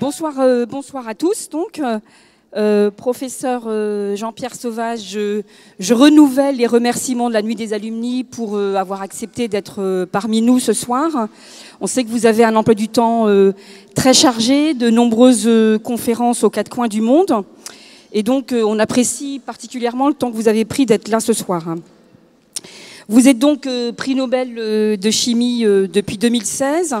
Bonsoir à tous. Donc, professeur Jean-Pierre Sauvage, je renouvelle les remerciements de la Nuit des Alumni pour avoir accepté d'être parmi nous ce soir. On sait que vous avez un emploi du temps très chargé, de nombreuses conférences aux quatre coins du monde. Et donc, on apprécie particulièrement le temps que vous avez pris d'être là ce soir. Vous êtes donc prix Nobel de chimie depuis 2016,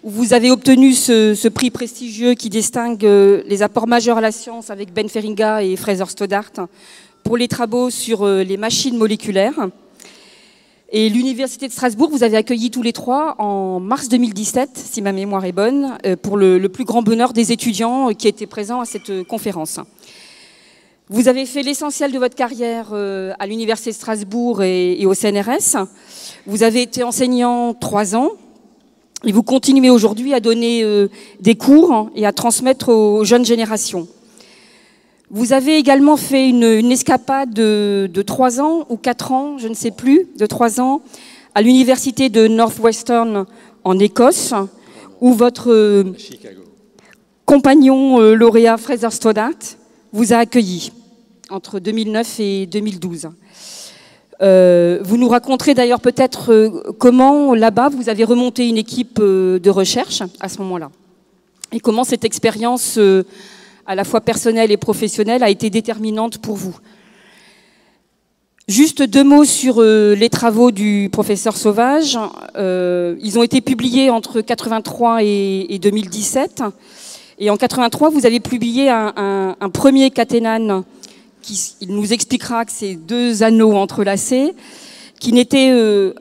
où vous avez obtenu ce prix prestigieux qui distingue les apports majeurs à la science avec Ben Feringa et Fraser Stoddart pour les travaux sur les machines moléculaires. Et l'Université de Strasbourg, vous avez accueilli tous les trois en mars 2017, si ma mémoire est bonne, pour le plus grand bonheur des étudiants qui étaient présents à cette conférence. Vous avez fait l'essentiel de votre carrière à l'Université de Strasbourg et au CNRS. Vous avez été enseignant 3 ans et vous continuez aujourd'hui à donner des cours et à transmettre aux jeunes générations. Vous avez également fait une escapade de 3 ans ou 4 ans, je ne sais plus, de 3 ans, à l'Université de Northwestern en Écosse, où votre compagnon lauréat Fraser Stoddart vous a accueilli entre 2009 et 2012. Vous nous raconterez d'ailleurs peut-être comment, là-bas, vous avez remonté une équipe de recherche à ce moment-là. Et comment cette expérience, à la fois personnelle et professionnelle, a été déterminante pour vous. Juste 2 mots sur les travaux du professeur Sauvage. Ils ont été publiés entre 1983 et 2017. Et en 1983, vous avez publié un premier caténane il nous expliquera que c'est 2 anneaux entrelacés, qui n'était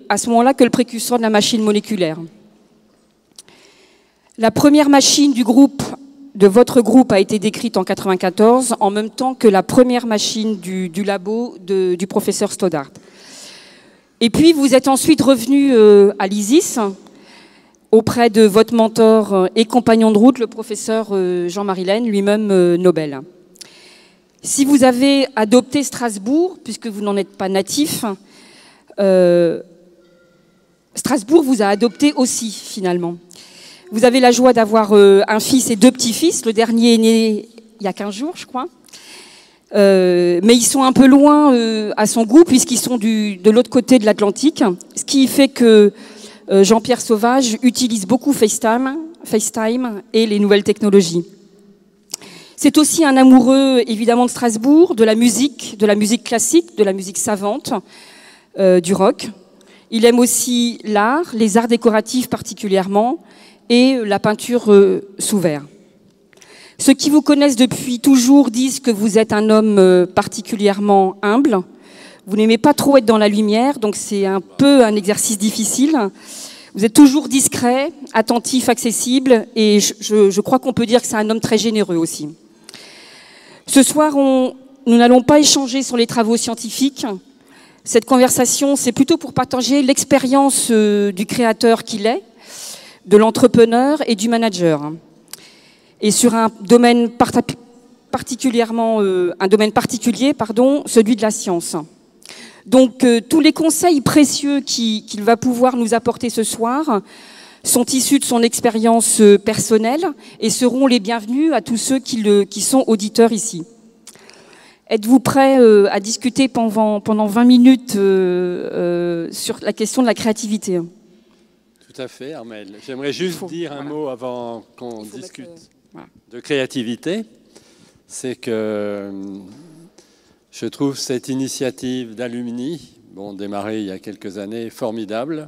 à ce moment-là que le précurseur de la machine moléculaire. La première machine de votre groupe a été décrite en 1994, en même temps que la première machine du labo du professeur Stoddart. Et puis vous êtes ensuite revenu à l'ISIS, auprès de votre mentor et compagnon de route, le professeur Jean-Marie Laine, lui-même Nobel. Si vous avez adopté Strasbourg, puisque vous n'en êtes pas natif, Strasbourg vous a adopté aussi, finalement. Vous avez la joie d'avoir un fils et 2 petits-fils. Le dernier est né il y a 15 jours, je crois. Mais ils sont un peu loin à son goût, puisqu'ils sont de l'autre côté de l'Atlantique. Ce qui fait que Jean-Pierre Sauvage utilise beaucoup FaceTime et les nouvelles technologies. C'est aussi un amoureux, évidemment, de Strasbourg, de la musique classique, de la musique savante, du rock. Il aime aussi l'art, les arts décoratifs particulièrement, et la peinture sous verre. Ceux qui vous connaissent depuis toujours disent que vous êtes un homme particulièrement humble. Vous n'aimez pas trop être dans la lumière, donc c'est un peu un exercice difficile. Vous êtes toujours discret, attentif, accessible, et je crois qu'on peut dire que c'est un homme très généreux aussi. Ce soir, nous n'allons pas échanger sur les travaux scientifiques. Cette conversation, c'est plutôt pour partager l'expérience du créateur qu'il est, de l'entrepreneur et du manager. Et sur un domaine particulier, celui de la science. Donc, tous les conseils précieux qu'il va pouvoir nous apporter ce soir sont issus de son expérience personnelle et seront les bienvenus à tous ceux qui sont auditeurs ici. Êtes-vous prêts à discuter pendant 20 minutes sur la question de la créativité? Tout à fait, Armelle. J'aimerais juste dire un mot avant qu'on discute de créativité. C'est que je trouve cette initiative d'Alumni, démarrée il y a quelques années, formidable.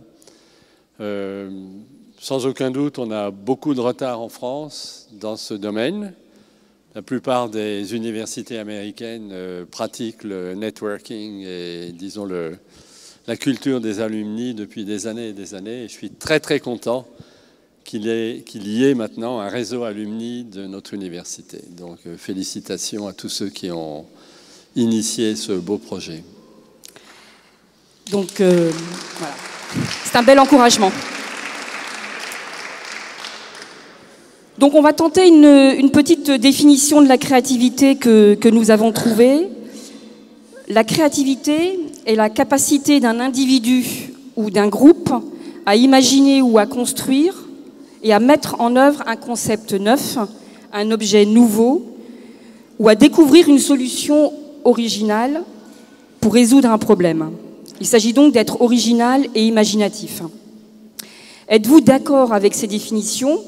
Sans aucun doute, on a beaucoup de retard en France dans ce domaine. La plupart des universités américaines pratiquent le networking et, disons, la culture des alumni depuis des années et des années. Et je suis très, très content qu'il y ait maintenant un réseau alumni de notre université. Donc, félicitations à tous ceux qui ont initié ce beau projet. Donc, voilà. C'est un bel encouragement. Donc on va tenter une petite définition de la créativité que nous avons trouvée. La créativité est la capacité d'un individu ou d'un groupe à imaginer ou à construire et à mettre en œuvre un concept neuf, un objet nouveau ou à découvrir une solution originale pour résoudre un problème. Il s'agit donc d'être original et imaginatif. Êtes-vous d'accord avec ces définitions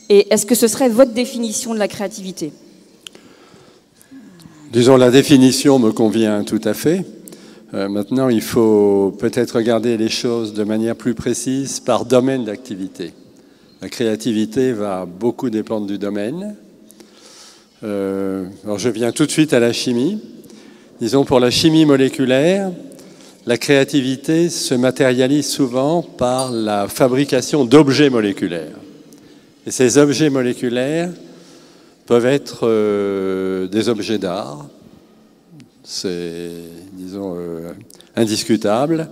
et est-ce que ce serait votre définition de la créativité ? Disons, la définition me convient tout à fait. Maintenant, il faut peut-être regarder les choses de manière plus précise par domaine d'activité. La créativité va beaucoup dépendre du domaine. Alors je viens tout de suite à la chimie. Disons, pour la chimie moléculaire, la créativité se matérialise souvent par la fabrication d'objets moléculaires. Et ces objets moléculaires peuvent être des objets d'art. C'est, disons, indiscutable.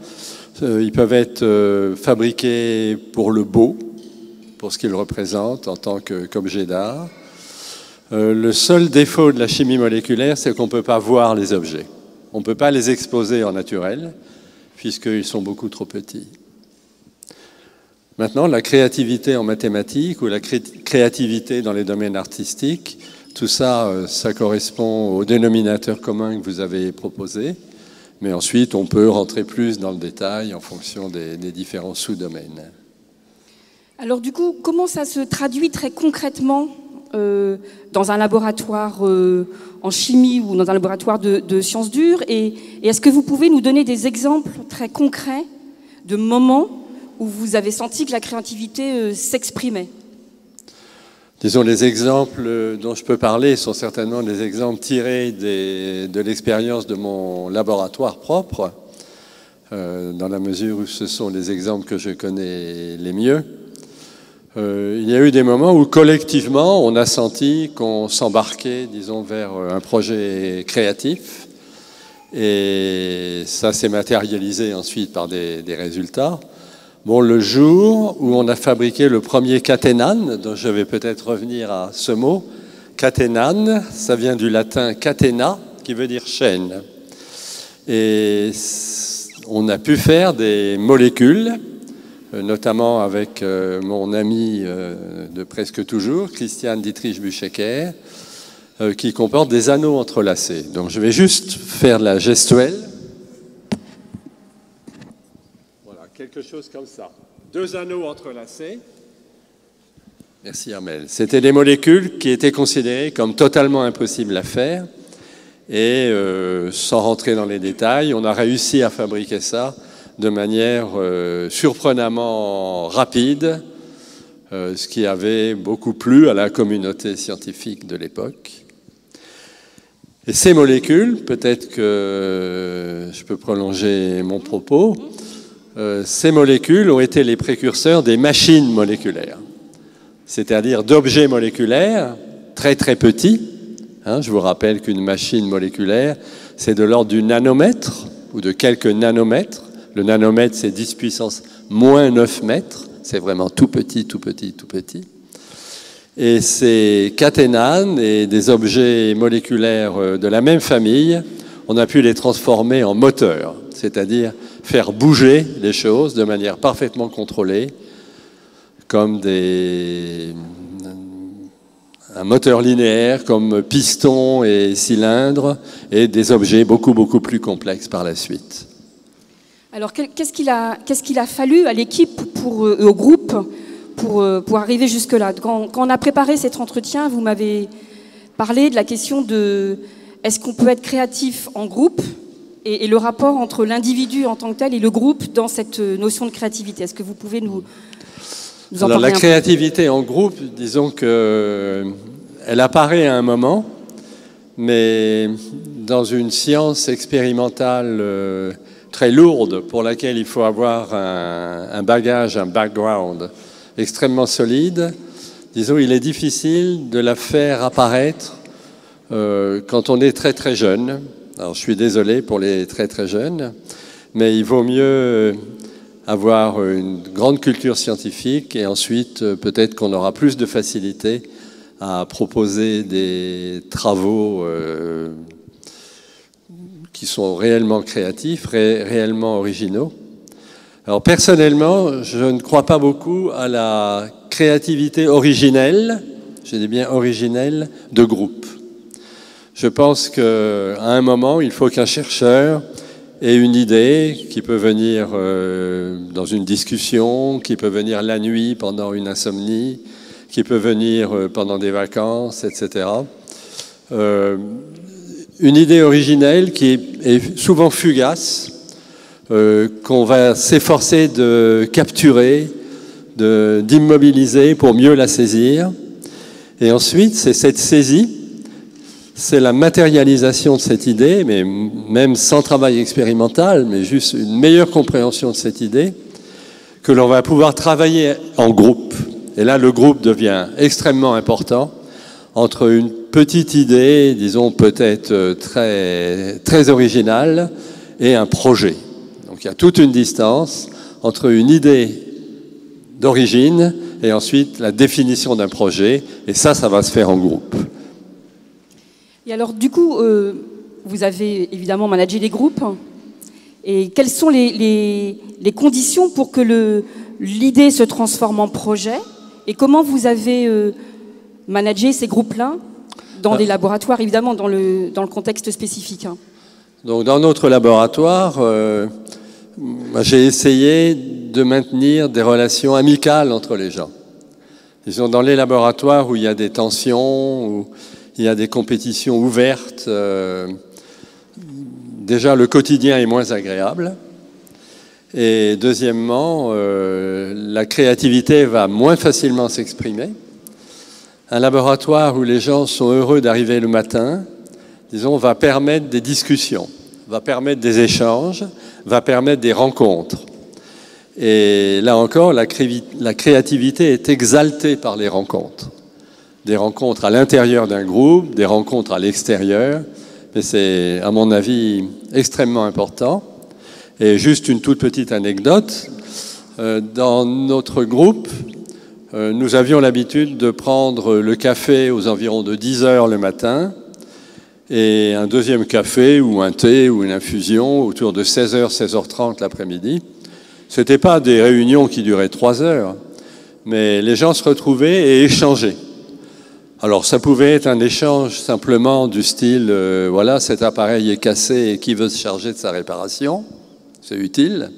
Ils peuvent être fabriqués pour le beau, pour ce qu'ils représentent en tant qu'objet d'art. Le seul défaut de la chimie moléculaire, c'est qu'on ne peut pas voir les objets. On ne peut pas les exposer en naturel, puisqu'ils sont beaucoup trop petits. Maintenant, la créativité en mathématiques ou la créativité dans les domaines artistiques, tout ça, ça correspond au dénominateur commun que vous avez proposé. Mais ensuite, on peut rentrer plus dans le détail en fonction des différents sous-domaines. Alors du coup, comment ça se traduit très concrètement dans un laboratoire en chimie ou dans un laboratoire de sciences dures et est-ce que vous pouvez nous donner des exemples très concrets de moments où vous avez senti que la créativité s'exprimait ? Disons, les exemples dont je peux parler sont certainement des exemples tirés de l'expérience de mon laboratoire propre, dans la mesure où ce sont les exemples que je connais les mieux. Il y a eu des moments où, collectivement, on a senti qu'on s'embarquait, disons, vers un projet créatif. Et ça s'est matérialisé ensuite par des résultats. Bon, le jour où on a fabriqué le premier caténane, dont je vais peut-être revenir à ce mot, caténane, ça vient du latin catena, qui veut dire chaîne. Et on a pu faire des molécules, notamment avec mon ami de presque toujours, Christian Dietrich Buchecker, qui comportent des anneaux entrelacés. Donc je vais juste faire de la gestuelle. Voilà, quelque chose comme ça. 2 anneaux entrelacés. Merci Armel. C'était des molécules qui étaient considérées comme totalement impossibles à faire. Et sans rentrer dans les détails, on a réussi à fabriquer ça de manière surprenamment rapide, ce qui avait beaucoup plu à la communauté scientifique de l'époque. Et ces molécules, peut-être que je peux prolonger mon propos, ces molécules ont été les précurseurs des machines moléculaires, c'est-à-dire d'objets moléculaires très très petits. Je vous rappelle qu'une machine moléculaire, c'est de l'ordre du nanomètre ou de quelques nanomètres. Le nanomètre, c'est 10 puissance moins 9 mètres. C'est vraiment tout petit, tout petit, tout petit. Et ces caténanes et des objets moléculaires de la même famille, on a pu les transformer en moteurs, c'est-à-dire faire bouger les choses de manière parfaitement contrôlée, comme un moteur linéaire, comme piston et cylindre, et des objets beaucoup, beaucoup plus complexes par la suite. Alors, qu'est-ce qu'il a fallu à l'équipe, au groupe, pour arriver jusque-là ? Quand on a préparé cet entretien, vous m'avez parlé de la question de est-ce qu'on peut être créatif en groupe et le rapport entre l'individu en tant que tel et le groupe dans cette notion de créativité. Est-ce que vous pouvez nous en parler ? Alors, la créativité en groupe, disons qu'elle apparaît à un moment, mais dans une science expérimentale très lourde pour laquelle il faut avoir un bagage, un background extrêmement solide, disons, il est difficile de la faire apparaître quand on est très très jeune. Alors je suis désolé pour les très très jeunes, mais il vaut mieux avoir une grande culture scientifique et ensuite peut-être qu'on aura plus de facilité à proposer des travaux qui sont réellement créatifs, réellement originaux. Alors personnellement, je ne crois pas beaucoup à la créativité originelle. je dis bien originelle, de groupe. Je pense qu'à un moment, il faut qu'un chercheur ait une idée qui peut venir dans une discussion, qui peut venir la nuit pendant une insomnie, qui peut venir pendant des vacances, etc. Une idée originelle qui est souvent fugace, qu'on va s'efforcer de capturer, d'immobiliser pour mieux la saisir. Et ensuite, c'est cette saisie, c'est la matérialisation de cette idée, mais même sans travail expérimental, mais juste une meilleure compréhension de cette idée, que l'on va pouvoir travailler en groupe. Et là, le groupe devient extrêmement important entre une petite idée, disons peut-être très, très originale, et un projet. Donc il y a toute une distance entre une idée d'origine et ensuite la définition d'un projet, et ça va se faire en groupe. Et alors du coup, vous avez évidemment managé les groupes, et quelles sont les conditions pour que l'idée se transforme en projet, et comment vous avez managé ces groupes-là dans des laboratoires, évidemment dans le contexte spécifique, hein. Donc dans notre laboratoire, j'ai essayé de maintenir des relations amicales entre les gens. Disons, dans les laboratoires où il y a des tensions, où il y a des compétitions ouvertes, déjà le quotidien est moins agréable. Et deuxièmement, la créativité va moins facilement s'exprimer. Un laboratoire où les gens sont heureux d'arriver le matin, disons, va permettre des discussions, va permettre des échanges, va permettre des rencontres. Et là encore, la créativité est exaltée par les rencontres. Des rencontres à l'intérieur d'un groupe, des rencontres à l'extérieur. Mais c'est, à mon avis, extrêmement important. Et juste une toute petite anecdote. Dans notre groupe, nous avions l'habitude de prendre le café aux environs de 10 heures le matin et un deuxième café ou un thé ou une infusion autour de 16h, 16h30 l'après-midi. Ce n'étaient pas des réunions qui duraient 3 heures, mais les gens se retrouvaient et échangeaient. Alors ça pouvait être un échange simplement du style voilà, cet appareil est cassé et qui veut se charger de sa réparation, c'est utile.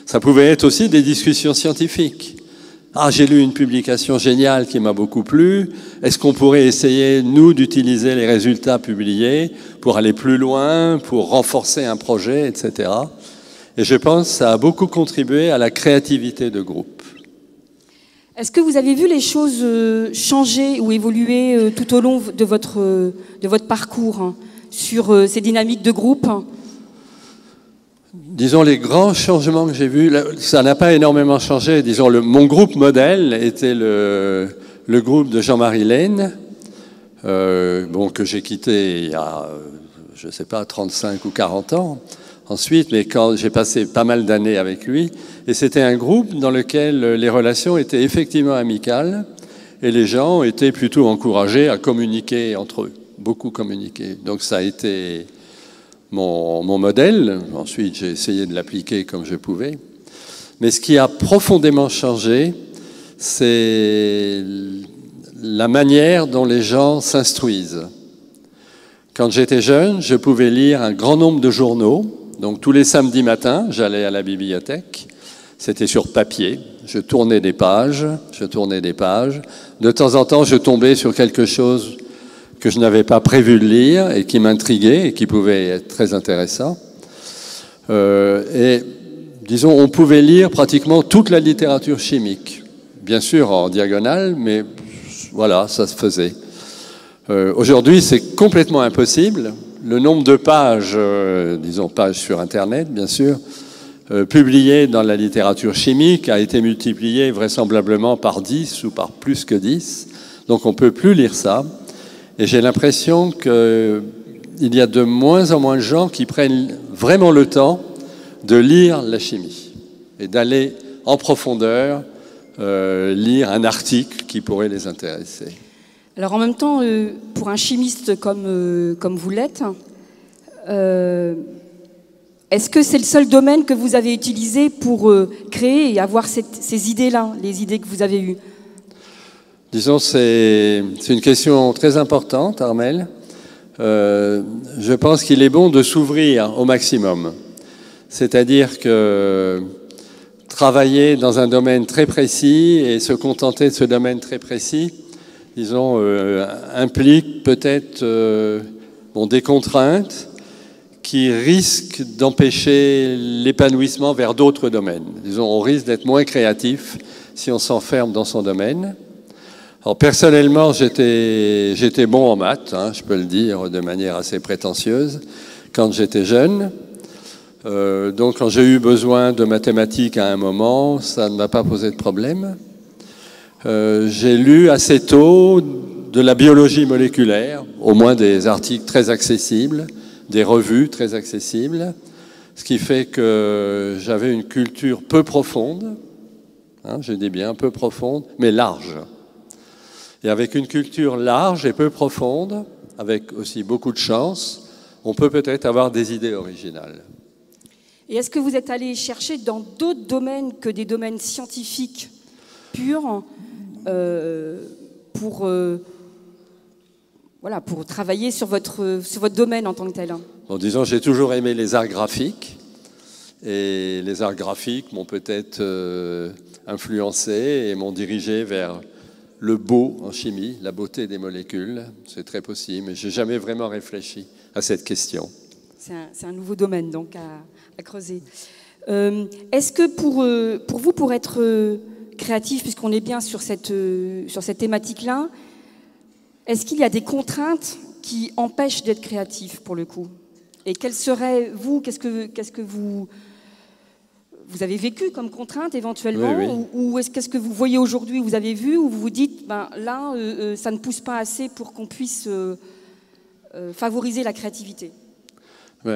Ça pouvait être aussi des discussions scientifiques. Ah, j'ai lu une publication géniale qui m'a beaucoup plu. Est-ce qu'on pourrait essayer, nous, d'utiliser les résultats publiés pour aller plus loin, pour renforcer un projet, etc. Et je pense que ça a beaucoup contribué à la créativité de groupe. Est-ce que vous avez vu les choses changer ou évoluer tout au long de votre parcours, hein, sur ces dynamiques de groupe ? Disons, les grands changements que j'ai vus, ça n'a pas énormément changé. Disons, mon groupe modèle était le groupe de Jean-Marie Lehn, que j'ai quitté il y a, je ne sais pas, 35 ou 40 ans. Ensuite, mais quand j'ai passé pas mal d'années avec lui, et c'était un groupe dans lequel les relations étaient effectivement amicales, et les gens étaient plutôt encouragés à communiquer entre eux, beaucoup communiquer. Donc ça a été mon modèle. Ensuite, j'ai essayé de l'appliquer comme je pouvais. Mais ce qui a profondément changé, c'est la manière dont les gens s'instruisent. Quand j'étais jeune, je pouvais lire un grand nombre de journaux. Donc tous les samedis matins, j'allais à la bibliothèque. C'était sur papier. Je tournais des pages. De temps en temps, je tombais sur quelque chose que je n'avais pas prévu de lire et qui m'intriguait et qui pouvait être très intéressant. Et disons, on pouvait lire pratiquement toute la littérature chimique. Bien sûr en diagonale, mais voilà, ça se faisait. Aujourd'hui, c'est complètement impossible. Le nombre de pages, disons pages sur Internet, bien sûr, publiées dans la littérature chimique a été multiplié vraisemblablement par 10 ou par plus que 10. Donc on ne peut plus lire ça. Et j'ai l'impression qu'il y a de moins en moins de gens qui prennent vraiment le temps de lire la chimie et d'aller en profondeur lire un article qui pourrait les intéresser. Alors en même temps, pour un chimiste comme vous l'êtes, est-ce que c'est le seul domaine que vous avez utilisé pour créer et avoir ces idées-là, les idées que vous avez eues ? Disons, c'est une question très importante, Armel. Je pense qu'il est bon de s'ouvrir au maximum. C'est-à-dire que travailler dans un domaine très précis et se contenter de ce domaine très précis, disons, implique peut-être des contraintes qui risquent d'empêcher l'épanouissement vers d'autres domaines. Disons, on risque d'être moins créatif si on s'enferme dans son domaine. Alors, personnellement, j'étais bon en maths, je peux le dire de manière assez prétentieuse, quand j'étais jeune. Donc, quand j'ai eu besoin de mathématiques à un moment, ça ne m'a pas posé de problème. J'ai lu assez tôt de la biologie moléculaire, au moins des articles très accessibles, des revues très accessibles, ce qui fait que j'avais une culture peu profonde, je dis bien peu profonde, mais large. Et avec une culture large et peu profonde, avec aussi beaucoup de chance, on peut peut-être avoir des idées originales. Et est-ce que vous êtes allé chercher dans d'autres domaines que des domaines scientifiques purs pour travailler sur votre domaine en tant que tel? Bon, disons, j'ai toujours aimé les arts graphiques. Et les arts graphiques m'ont peut-être influencé et m'ont dirigé vers le beau en chimie, la beauté des molécules. C'est très possible, mais je n'ai jamais vraiment réfléchi à cette question. C'est un nouveau domaine donc à creuser. Est-ce que pour vous, pour être créatif, puisqu'on est bien sur cette thématique-là, est-ce qu'il y a des contraintes qui empêchent d'être créatif pour le coup? Et quelles seraient, vous, qu'est-ce que vous avez vécu comme contrainte éventuellement? Oui, oui. Ou qu'est-ce que vous voyez aujourd'hui, vous avez vu, où vous vous dites, là, ça ne pousse pas assez pour qu'on puisse favoriser la créativité?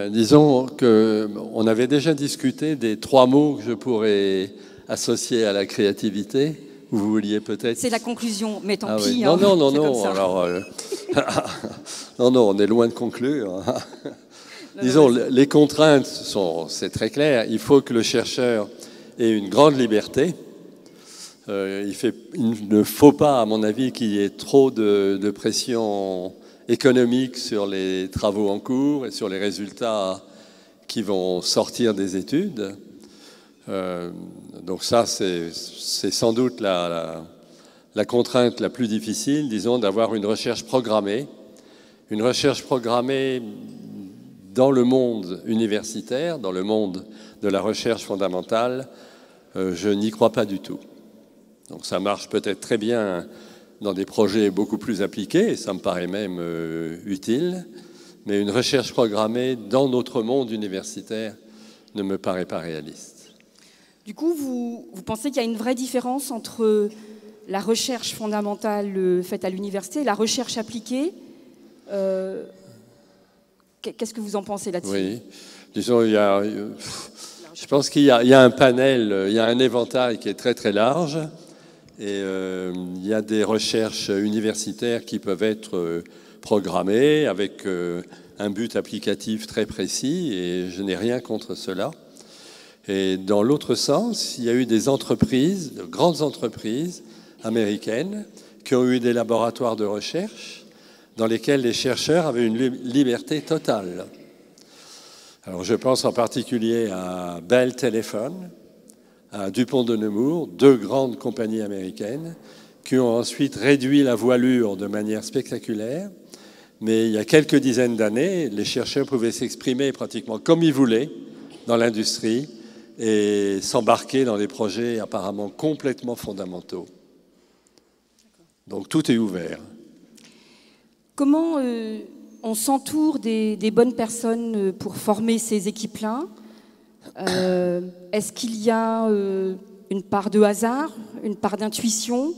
Disons qu'on avait déjà discuté des 3 mots que je pourrais associer à la créativité. Vous vouliez peut-être... C'est la conclusion, mais tant oui. pis. Non, non, Alors, non, on est loin de conclure. Disons, les contraintes c'est très clair. Il faut que le chercheur ait une grande liberté. Il ne faut pas, à mon avis, qu'il y ait trop de pression économique sur les travaux en cours et sur les résultats qui vont sortir des études. Donc ça, c'est sans doute la contrainte la plus difficile, disons, d'avoir une recherche programmée. Une recherche programmée dans le monde universitaire, dans le monde de la recherche fondamentale, je n'y crois pas du tout. Donc ça marche peut-être très bien dans des projets beaucoup plus appliqués, et ça me paraît même utile, mais une recherche programmée dans notre monde universitaire ne me paraît pas réaliste. Du coup, vous pensez qu'il y a une vraie différence entre la recherche fondamentale faite à l'université et la recherche appliquée? Qu'est-ce que vous en pensez là-dessus? Oui, disons, je pense qu'il y a un panel, il y a un éventail qui est très très large, et il y a des recherches universitaires qui peuvent être programmées avec un but applicatif très précis, et je n'ai rien contre cela. Et dans l'autre sens, il y a eu des entreprises, de grandes entreprises américaines, qui ont eu des laboratoires de recherche dans lesquels les chercheurs avaient une liberté totale. Alors je pense en particulier à Bell Telephone, à Dupont de Nemours, 2 grandes compagnies américaines qui ont ensuite réduit la voilure de manière spectaculaire. Mais il y a quelques dizaines d'années, les chercheurs pouvaient s'exprimer pratiquement comme ils voulaient dans l'industrie et s'embarquer dans des projets apparemment complètement fondamentaux. Donc tout est ouvert. Comment on s'entoure des bonnes personnes pour former ces équipes-là? Est-ce qu'il y a une part de hasard, une part d'intuition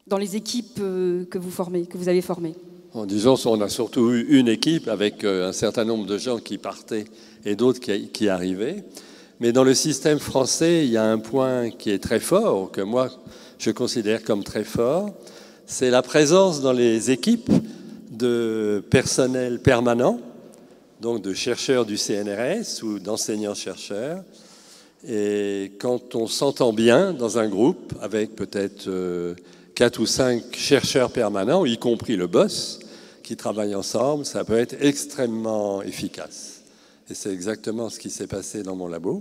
dans les équipes que vous avez formées? Disons, on a surtout eu une équipe avec un certain nombre de gens qui partaient et d'autres qui arrivaient. Mais dans le système français, il y a un point qui est très fort, que moi je considère comme très fort, c'est la présence dans les équipes de personnel permanent, donc de chercheurs du CNRS ou d'enseignants-chercheurs, Et quand on s'entend bien dans un groupe, avec peut-être 4 ou 5 chercheurs permanents, y compris le boss, qui travaillent ensemble, ça peut être extrêmement efficace. Et c'est exactement ce qui s'est passé dans mon labo.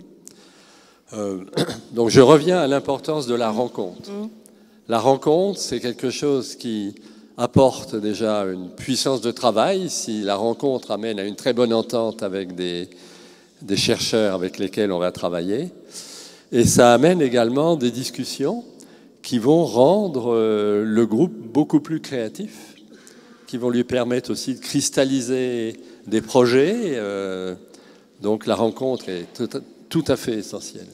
Donc je reviens à l'importance de la rencontre. La rencontre, c'est quelque chose qui apporte déjà une puissance de travail. Si la rencontre amène à une très bonne entente avec des chercheurs avec lesquels on va travailler. Et ça amène également des discussions qui vont rendre le groupe beaucoup plus créatif, qui vont lui permettre aussi de cristalliser des projets. Donc la rencontre est tout à fait essentielle.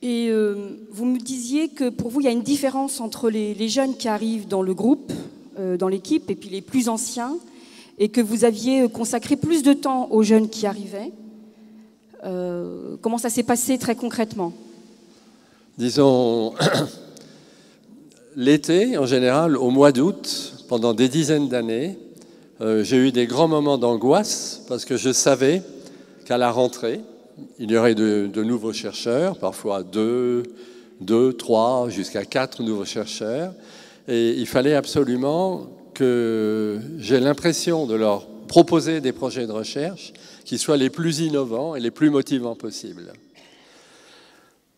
Et vous me disiez que pour vous, il y a une différence entre les jeunes qui arrivent dans le groupe, dans l'équipe, et puis les plus anciens, et que vous aviez consacré plus de temps aux jeunes qui arrivaient. Comment ça s'est passé très concrètement? Disons, l'été, en général, au mois d'août, pendant des dizaines d'années, j'ai eu des grands moments d'angoisse parce que je savais qu'à la rentrée, il y aurait de nouveaux chercheurs, parfois 2, 3, jusqu'à 4 nouveaux chercheurs. Et il fallait absolument que j'ai l'impression de leur proposer des projets de recherche qui soient les plus innovants et les plus motivants possibles.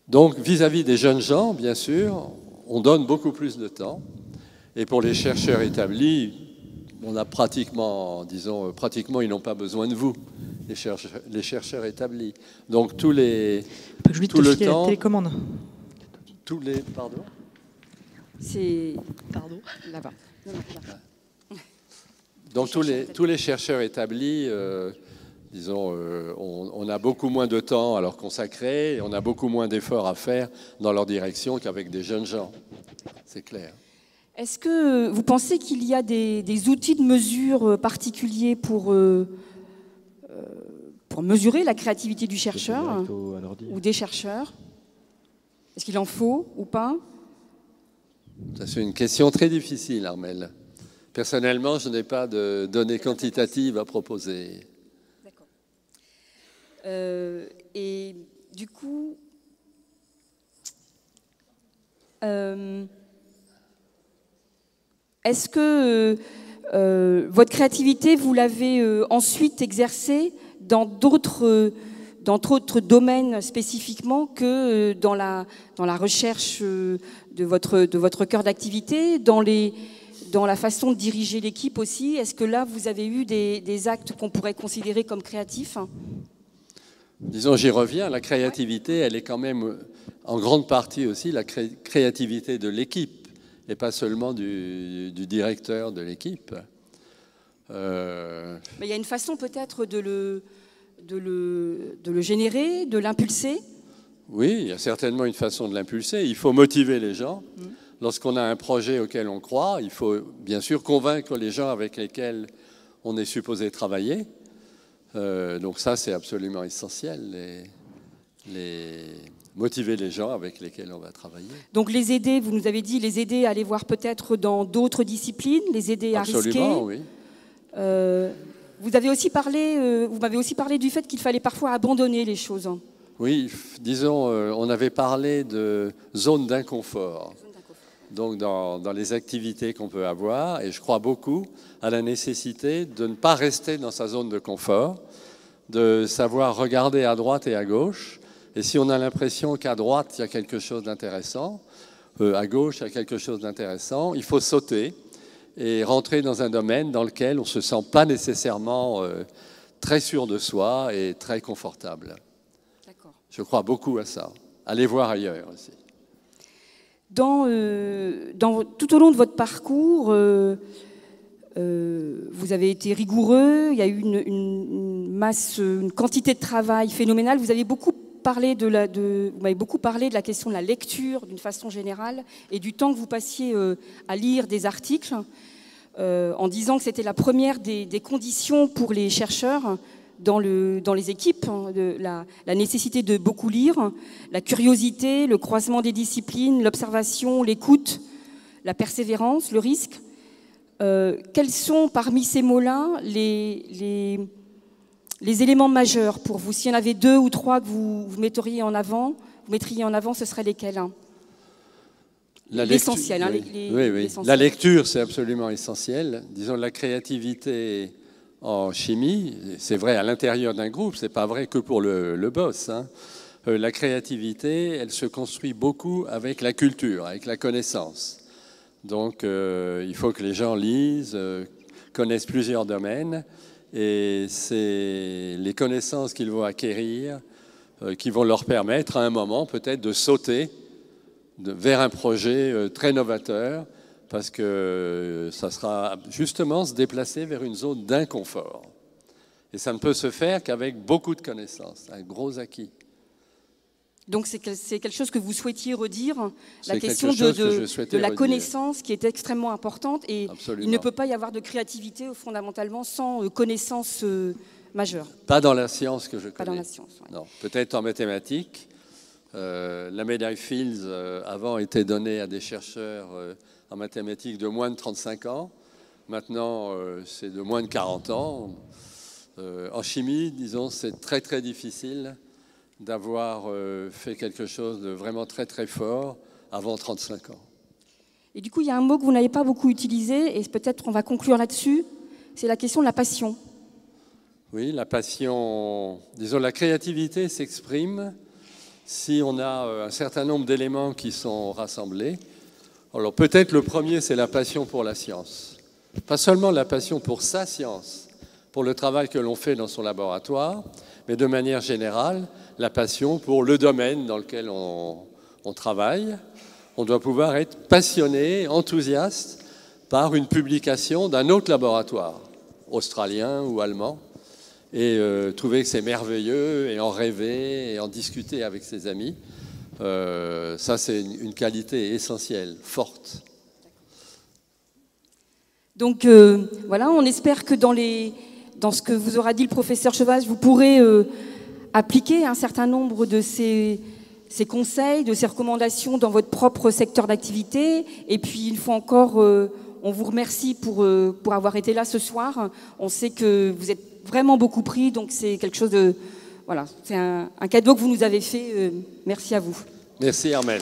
Donc, vis-à-vis des jeunes gens, bien sûr, on donne beaucoup plus de temps. Et pour les chercheurs établis, on a pratiquement, disons, ils n'ont pas besoin de vous, les chercheurs établis. Donc, tout le temps... la télécommande. Pardon ? C'est... Pardon. Là-bas. Donc, tous les chercheurs établis... disons, on a beaucoup moins de temps à leur consacrer et on a beaucoup moins d'efforts à faire dans leur direction qu'avec des jeunes gens. C'est clair. Est-ce que vous pensez qu'il y a des outils de mesure particuliers pour mesurer la créativité du chercheur ou des chercheurs? Est-ce qu'il en faut ou pas? Ça, c'est une question très difficile, Armelle. Personnellement, je n'ai pas de données quantitatives à proposer. Et du coup, est-ce que votre créativité, vous l'avez ensuite exercée dans d'autres domaines spécifiquement que dans la recherche de votre cœur d'activité, dans la façon de diriger l'équipe aussi? Est-ce que là, vous avez eu des actes qu'on pourrait considérer comme créatifs? Disons, j'y reviens, la créativité, elle est quand même en grande partie aussi la créativité de l'équipe et pas seulement du directeur de l'équipe. Mais il y a une façon peut-être de le générer, de l'impulser? Oui, il y a certainement une façon de l'impulser. Il faut motiver les gens. Lorsqu'on a un projet auquel on croit, il faut bien sûr convaincre les gens avec lesquels on est supposé travailler. Donc ça, c'est absolument essentiel, motiver les gens avec lesquels on va travailler. Donc les aider, vous nous avez dit, les aider à aller voir peut-être dans d'autres disciplines, les aider à risquer. Absolument, oui. Vous m'avez aussi parlé du fait qu'il fallait parfois abandonner les choses. Oui, disons, on avait parlé de zone d'inconfort. Donc dans les activités qu'on peut avoir, et je crois beaucoup à la nécessité de ne pas rester dans sa zone de confort, de savoir regarder à droite et à gauche, et si on a l'impression qu'à droite il y a quelque chose d'intéressant, à gauche il y a quelque chose d'intéressant, il faut sauter et rentrer dans un domaine dans lequel on ne se sent pas nécessairement très sûr de soi et très confortable. D'accord. Je crois beaucoup à ça. Allez voir ailleurs aussi. Tout au long de votre parcours, vous avez été rigoureux, il y a eu une quantité de travail phénoménale. Vous m'avez beaucoup parlé de la question de la lecture d'une façon générale et du temps que vous passiez à lire des articles, en disant que c'était la première des conditions pour les chercheurs dans les équipes, la nécessité de beaucoup lire, la curiosité, le croisement des disciplines, l'observation, l'écoute, la persévérance, le risque. Quels sont parmi ces mots-là les les éléments majeurs pour vous. S'il y en avait 2 ou 3 que vous mettriez en avant, ce seraient lesquels, hein? L'essentiel. Hein, oui. La lecture, c'est absolument essentiel. Disons, la créativité en chimie, c'est vrai à l'intérieur d'un groupe, c'est pas vrai que pour le boss, hein. La créativité, elle se construit beaucoup avec la culture, avec la connaissance. Donc, il faut que les gens lisent, connaissent plusieurs domaines, et c'est les connaissances qu'ils vont acquérir qui vont leur permettre à un moment peut-être de sauter vers un projet très novateur, parce que ça sera justement se déplacer vers une zone d'inconfort. Et ça ne peut se faire qu'avec beaucoup de connaissances, un gros acquis. Donc c'est quelque chose que vous souhaitiez redire, la question de la connaissance qui est extrêmement importante, et absolument. Il ne peut pas y avoir de créativité fondamentalement sans connaissance majeure. Pas dans la science que je connais. Pas dans la science, ouais. Non, peut-être en mathématiques. La médaille Fields avant était donnée à des chercheurs en mathématiques de moins de 35 ans. Maintenant, c'est de moins de 40 ans. En chimie, disons, c'est très très difficile d'avoir fait quelque chose de vraiment très très fort avant 35 ans. Et du coup, il y a un mot que vous n'avez pas beaucoup utilisé, et peut-être on va conclure là-dessus, c'est la question de la passion. Oui, la passion, disons, la créativité s'exprime si on a un certain nombre d'éléments qui sont rassemblés. Alors peut-être le premier, c'est la passion pour la science. Pas seulement la passion pour sa science, pour le travail que l'on fait dans son laboratoire, mais de manière générale, la passion pour le domaine dans lequel on travaille. On doit pouvoir être passionné, enthousiaste par une publication d'un autre laboratoire, australien ou allemand, et trouver que c'est merveilleux, et en rêver, et en discuter avec ses amis. Ça, c'est une qualité essentielle, forte. Donc voilà, on espère que dans ce que vous aura dit le professeur Chevage, vous pourrez appliquer un certain nombre de ces conseils, de ces recommandations dans votre propre secteur d'activité. Et puis, une fois encore, on vous remercie pour avoir été là ce soir. On sait que vous êtes vraiment beaucoup pris, donc c'est quelque chose de... Voilà, c'est un cadeau que vous nous avez fait. Merci à vous. Merci Armelle.